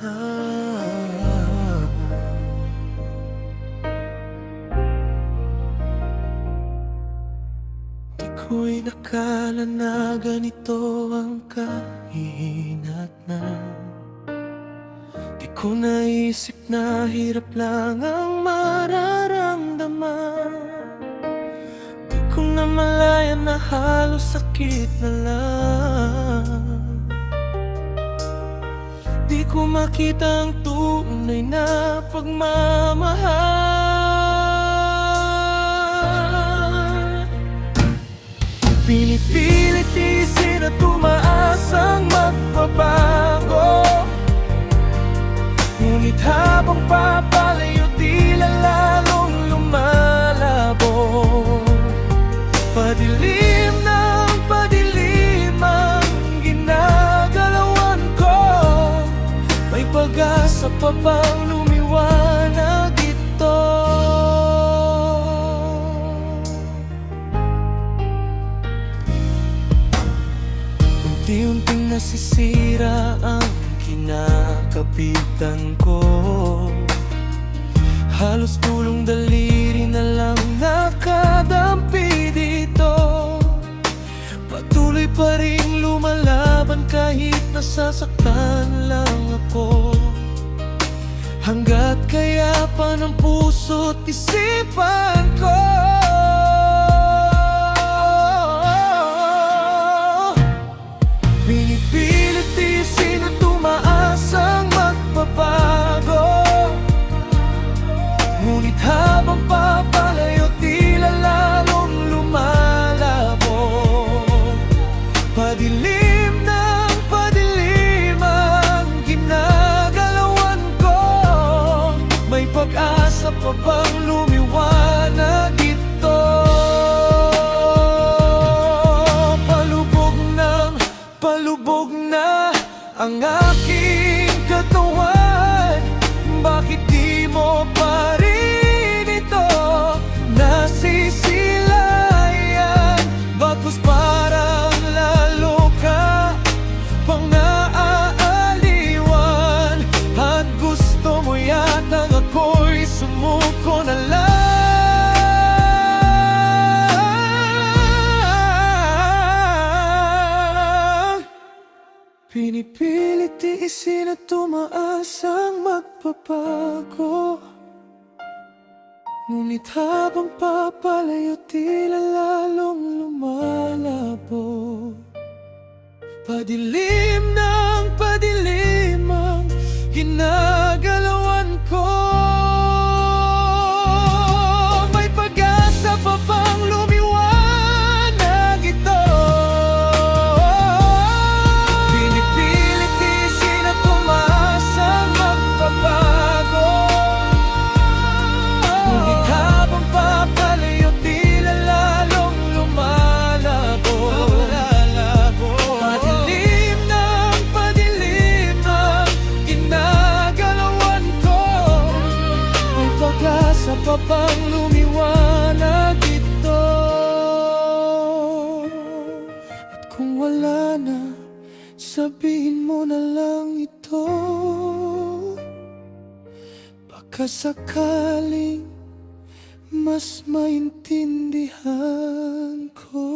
Ah. Di ko'y nakala na ganito ang kahinatnan. Di ko naisip na hirap lang ang mararamdaman. Di ko namalayan na halos sakit na lang. Di ko makita ang tunay na pagmamahal. Pinipilit tiisin at tumaas ang magbabago. Ngunit habang papalayo tila lalong lumalabo. Padilim ng padilim ang ginagalawan ko. May pag-asa pa bang lumiwanag ito? Unti-unting nasisira ang kinakapitan ko. Halos tulong daliri na lang nakadampi dito. Patuloy pa rin lumalaban kahit nasasaktan lang ako. Hanggat kaya pa ng puso't isipan ko. Pinipilit tiisin at tumaas ang magbabago. Ngunit habang papalayo tila lalong lumalabo. Padilim ng padilim ang ginagalawan ko. May pag-asa pa bang lumiwanag ito? Palubog na ang aking katawan. Bakit di mo pa rin ito nasisilayan? Bagkus parang lalo ka pang naaaliwan. At gusto mo yatang ako'y sumuko na lang. Pinipilit tiisin at tumaas ang magbabago. Ngunit habang papalayo tila lalong lumalabo. Padilim ng padilim ang ginagalawan ko. May pag-asa pa bang lumiwanag ito? Sa papang lumiwanag ito. At kung wala na, sabihin mo na lang ito. Baka sakaling mas maintindihan ko.